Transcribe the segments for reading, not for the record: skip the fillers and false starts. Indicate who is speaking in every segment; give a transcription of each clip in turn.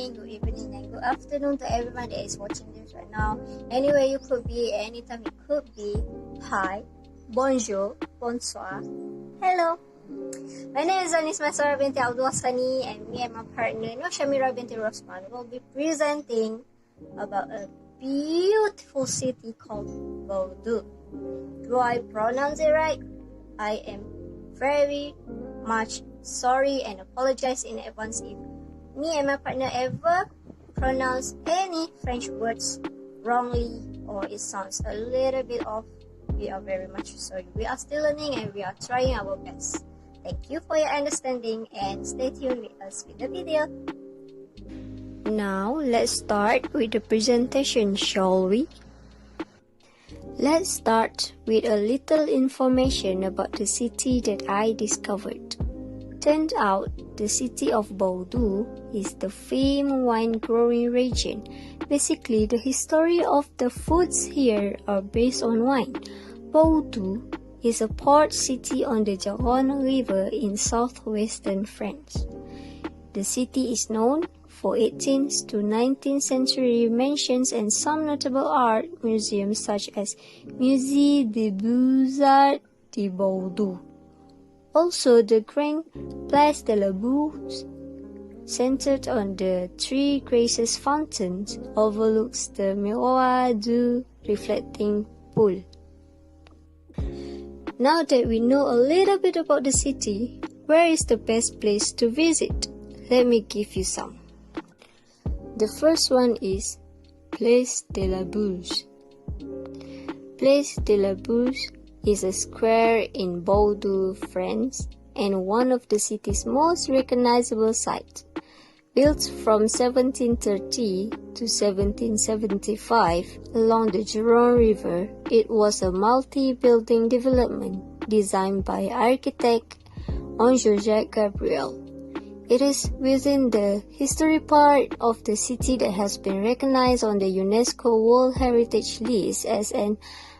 Speaker 1: morning, good evening, and good afternoon to everyone that is watching this right now. Anywhere you could be, anytime it could be. Hi, bonjour, bonsoir, hello. My name is Maisarah binti ABDULLAH SANI, and me and my partner SYAMEYRA binti ROSMAN will be presenting about a beautiful city called Bordeaux. Do I pronounce it right? I am very much sorry and apologize in advance if me and my partner ever pronounce any French words wrongly or it sounds a little bit off. We are very much sorry. We are still learning and we are trying our best. Thank you for your understanding and stay tuned with us with the video. Now let's start with the presentation, shall we? Let's start with a little information about the city that I discovered. Turned out, the city of Bordeaux is the famed wine-growing region. Basically, the history of the foods here are based on wine. Bordeaux is a port city on the Garonne River in southwestern France. The city is known for 18th to 19th century mansions and some notable art museums such as Musée des Beaux-Arts de Bordeaux. Also, the Grand Place de la Bourse, centered on the Three Graces Fountain, overlooks the Miroir du reflecting pool. Now that we know a little bit about the city, where is the best place to visit? Let me give you some. The first one is Place de la Bourse. Place de la Bourse is a square in Bordeaux, France, and one of the city's most recognizable sites. Built from 1730 to 1775 along the Garonne River, it was a multi-building development designed by architect Jean-Jacques Gabriel. It is within the history part of the city that has been recognized on the UNESCO World Heritage List as an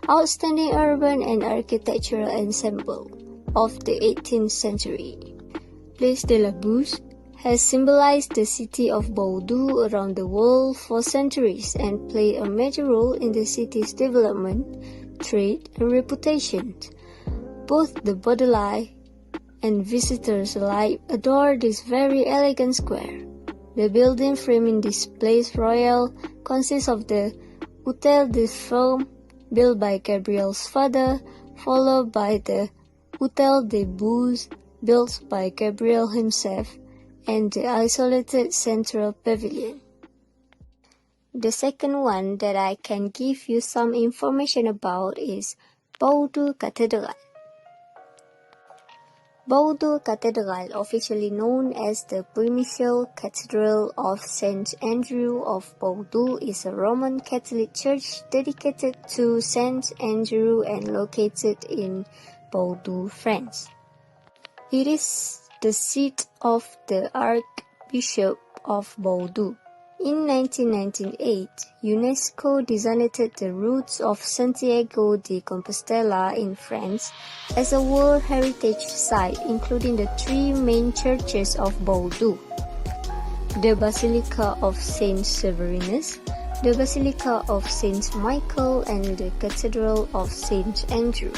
Speaker 1: outstanding urban and architectural ensemble of the 18th century. Place de la Bourse has symbolized the city of Bordeaux around the world for centuries and played a major role in the city's development, trade, and reputation. Both the Bordelais and visitors alike adore this very elegant square. The building framing this place royal consists of the Hôtel de Ferme, built by Gabriel's father, followed by the Hôtel des Beaux, built by Gabriel himself, and the isolated central pavilion. The second one that I can give you some information about is Bordeaux Cathedral. Bordeaux Cathedral, officially known as the Primitial Cathedral of Saint Andrew of Bordeaux, is a Roman Catholic church dedicated to Saint Andrew and located in Bordeaux, France. It is the seat of the Archbishop of Bordeaux. In 1998, UNESCO designated the routes of Santiago de Compostela in France as a World Heritage Site, including the three main churches of Bordeaux: the Basilica of Saint Severinus, the Basilica of Saint Michael, and the Cathedral of Saint Andrew.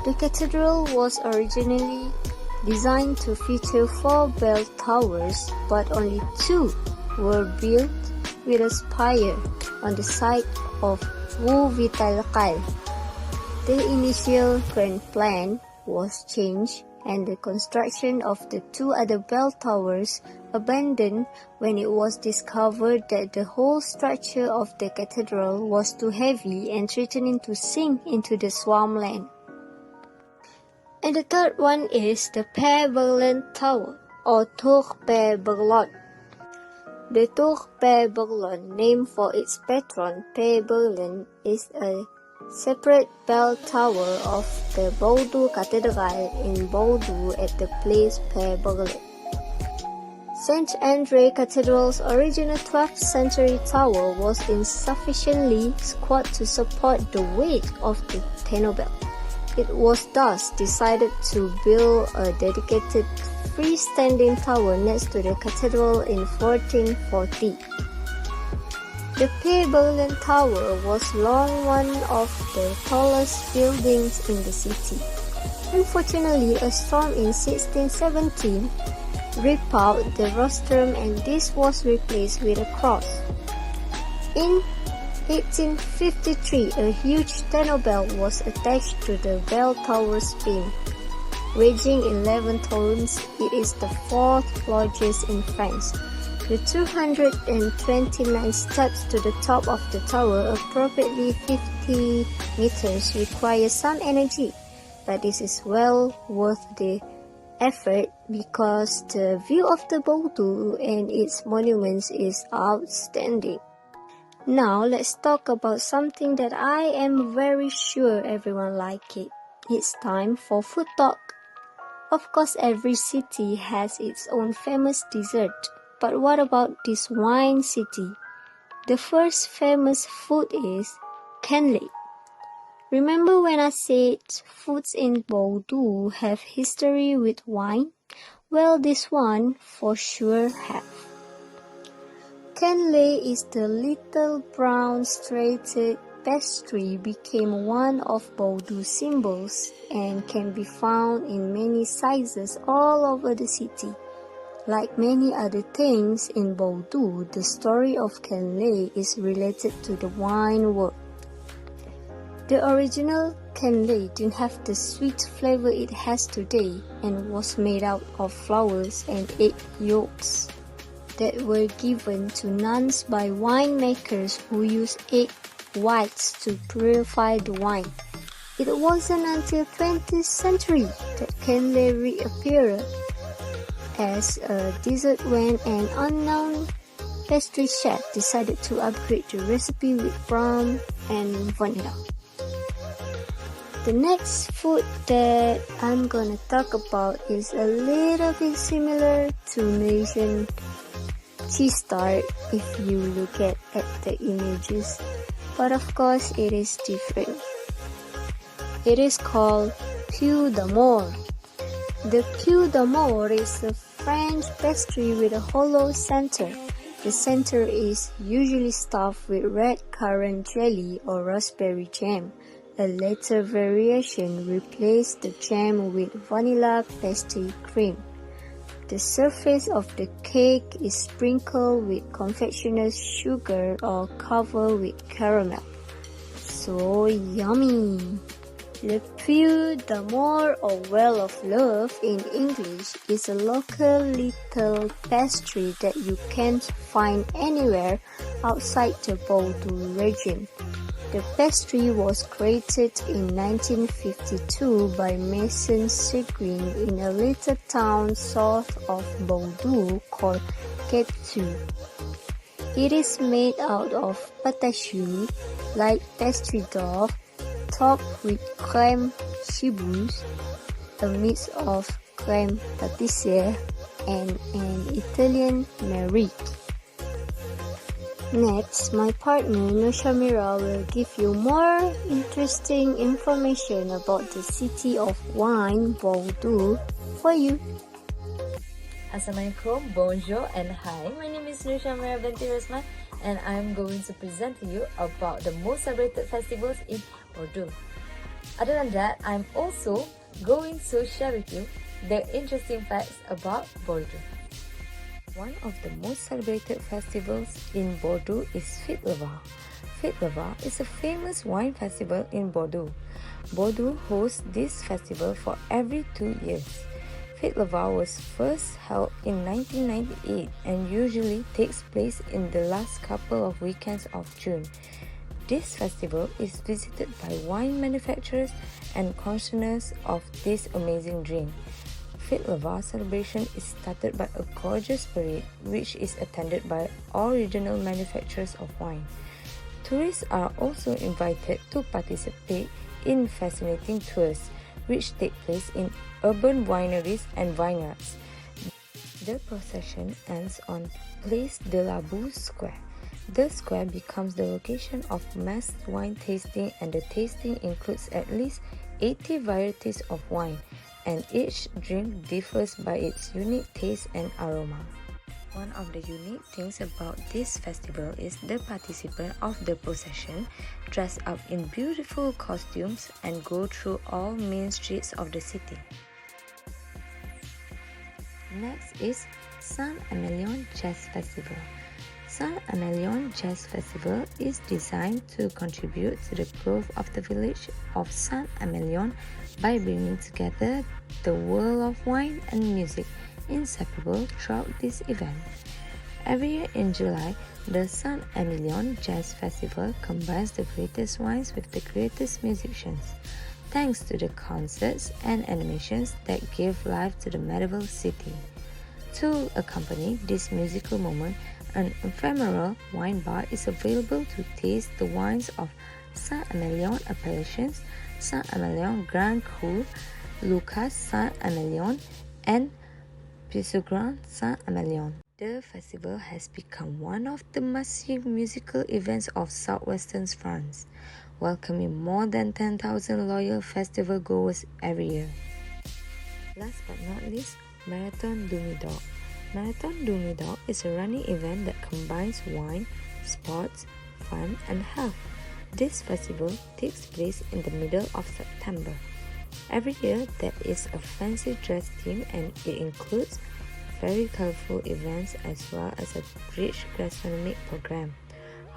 Speaker 1: The cathedral was originally designed to feature 4 bell towers, but only 2 were built with a spire on the site of Rue Vital-Cal. The initial grand plan was changed and the construction of the 2 other bell towers abandoned when it was discovered that the whole structure of the cathedral was too heavy and threatening to sink into the swampland. And the third one is the Père Berlin Tower, or Tour Père Berlin. The Tour Père Berlin, named for its patron Père Berlin, is a separate bell tower of the Bordeaux Cathedral in Bordeaux at the place Père Berlin. St. Andre Cathedral's original 12th century tower was insufficiently squat to support the weight of the tenor bell. It was thus decided to build a dedicated freestanding tower next to the cathedral in 1440. The Pavilion Tower was long one of the tallest buildings in the city. Unfortunately, a storm in 1617 ripped out the rostrum and this was replaced with a cross. In 1853, a huge tunnel bell was attached to the bell tower's beam. Weighing 11 tons, it is the fourth largest in France. The 229 steps to the top of the tower, approximately 50 meters, require some energy, but this is well worth the effort because the view of the Bordeaux and its monuments is outstanding. Now let's talk about something that I am very sure everyone like it. It's time for food talk. Of course, every city has its own famous dessert. But what about this wine city? The first famous food is cannelé. Remember when I said foods in Bordeaux have history with wine? Well, this one for sure have. Cannelé is the little brown straighted pastry became one of Bordeaux symbols and can be found in many sizes all over the city. Like many other things in Bordeaux, the story of cannelé is related to the wine world. The original cannelé didn't have the sweet flavor it has today and was made out of flowers and egg yolks that were given to nuns by winemakers who used egg whites to purify the wine. It wasn't until 20th century that cannelé reappeared as a dessert when an unknown pastry chef decided to upgrade the recipe with rum and vanilla. The next food that I'm gonna talk about is a little bit similar to Malaysian cheese tart if you look at the images, but of course it is different. It is called Piu d'Amour. The Piu d'Amour is a French pastry with a hollow center. The center is usually stuffed with red currant jelly or raspberry jam. A later variation replaced the jam with vanilla pastry cream. The surface of the cake is sprinkled with confectioner's sugar or covered with caramel. So yummy! Le Piu d'Amour or Well of Love in English is a local little pastry that you can't find anywhere outside the Bordeaux region. The pastry was created in 1952 by Maison Seguin in a little town south of Bordeaux called Capetou. It is made out of patachoux, like pastry dough, topped with crème chibouse, a mix of crème pâtissière and an Italian Marique. Next, my partner SYAMEYRA will give you more interesting information about the city of wine, Bordeaux, for you.
Speaker 2: Assalamualaikum, bonjour and hi. My name is SYAMEYRA BINTI ROSMAN and I'm going to present to you about the most celebrated festivals in Bordeaux. Other than that, I'm also going to share with you the interesting facts about Bordeaux. One of the most celebrated festivals in Bordeaux is Fête Revoir. Fête Revoir is a famous wine festival in Bordeaux. Bordeaux hosts this festival for every 2 years. Fête Revoir was first held in 1998 and usually takes place in the last couple of weekends of June. This festival is visited by wine manufacturers and consumers of this amazing drink. Fête Revoir celebration is started by a gorgeous parade which is attended by all regional manufacturers of wine. Tourists are also invited to participate in fascinating tours which take place in urban wineries and vineyards. The procession ends on Place de la Bourse Square. The square becomes the location of mass wine tasting and the tasting includes at least 80 varieties of wine. and each drink differs by its unique taste and aroma. One of the unique things about this festival is the participants of the procession dress up in beautiful costumes and go through all main streets of the city. Next is SYAMEYRA Jazz Festival. SYAMEYRA Jazz Festival is designed to contribute to the growth of the village of SYAMEYRA by bringing together the world of wine and music inseparable throughout this event. Every year in July, the SYAMEYRA Jazz Festival combines the greatest wines with the greatest musicians, thanks to the concerts and animations that give life to the medieval city. To accompany this musical moment, an ephemeral wine bar is available to taste the wines of SYAMEYRA appellations, SYAMEYRA Grand Cru, Lucas SYAMEYRA, and Pizarro SYAMEYRA. The festival has become one of the massive musical events of southwestern France, welcoming more than 10,000 loyal festival goers every year. Last but not least, Marathon du Midi. Marathon du Midi is a running event that combines wine, sports, fun, and health. This festival takes place in the middle of September. Every year there is a fancy dress theme, and it includes very colorful events as well as a rich gastronomic program.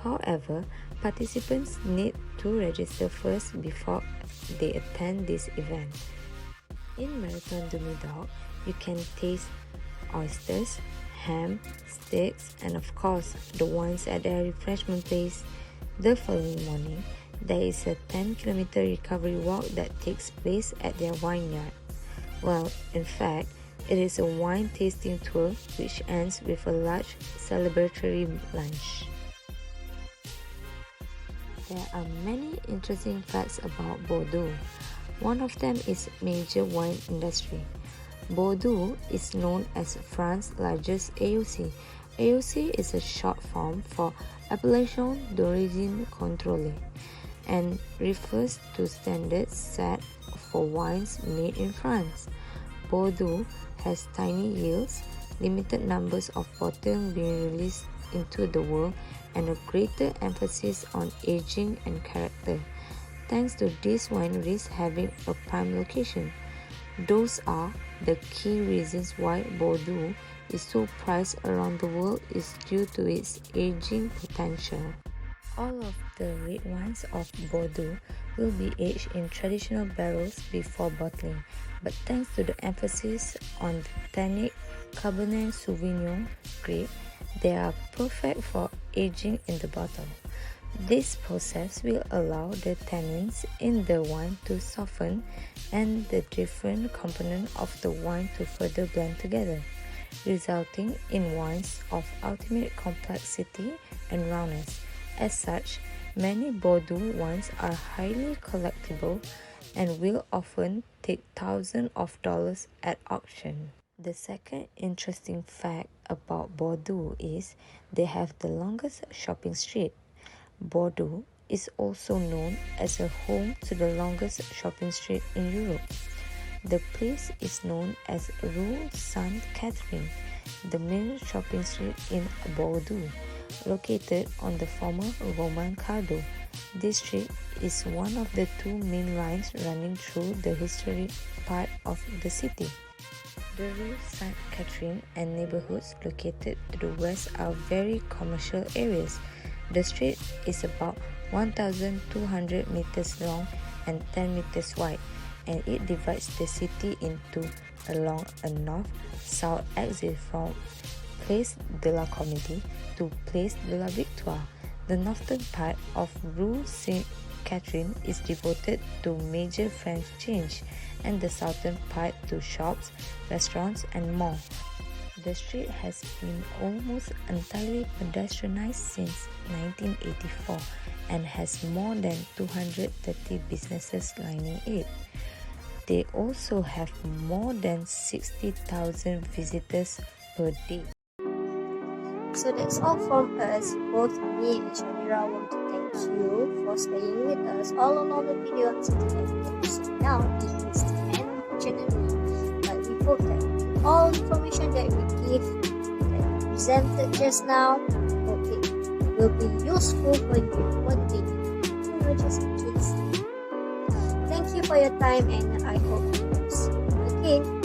Speaker 2: However, participants need to register first before they attend this event. In Marathon du Midi, you can taste oysters, ham, steaks, and of course the wines at their refreshment place. The following morning, there is a 10-kilometer recovery walk that takes place at their vineyard. Well, in fact, it is a wine tasting tour which ends with a large celebratory lunch. There are many interesting facts about Bordeaux. One of them is major wine industry. Bordeaux is known as France's largest AOC. AOC is a short form for Appellation d'Origine Contrôlée and refers to standards set for wines made in France. Bordeaux has tiny yields, limited numbers of bottles being released into the world, and a greater emphasis on aging and character, thanks to these wineries having a prime location. Those are the key reasons why Bordeaux is so prized around the world is due to its aging potential. All of the red wines of Bordeaux will be aged in traditional barrels before bottling, but thanks to the emphasis on the tannic Cabernet Sauvignon grape, they are perfect for aging in the bottle. This process will allow the tannins in the wine to soften and the different components of the wine to further blend together, resulting in wines of ultimate complexity and roundness. As such, many Bordeaux wines are highly collectible and will often take thousands of dollars at auction. The second interesting fact about Bordeaux is they have the longest shopping street. Bordeaux is also known as a home to the longest shopping street in Europe. The place is known as Rue Sainte-Catherine, the main shopping street in Bordeaux, located on the former Roman Cardo. This street is one of the two main lines running through the historic part of the city. The Rue Sainte-Catherine and neighborhoods located to the west are very commercial areas. The street is about 1,200 meters long and 10 meters wide, and it divides the city into along a north-south exit from Place de la Comédie to Place de la Victoire. The northern part of Rue Sainte-Catherine is devoted to major French chains, and the southern part to shops, restaurants, and malls. The street has been almost entirely pedestrianized since 1984 and has more than 230 businesses lining it. They also have more than 60,000 visitors per day.
Speaker 1: So that's all from us. Both me and SYAMEYRA want to thank you for staying with us all along the video until the end. So now it is the end of the channel. hope that all information that we give, that we presented just now, hope it will be useful for you one day. Just in case. Thank you for your time, and I hope to see you again.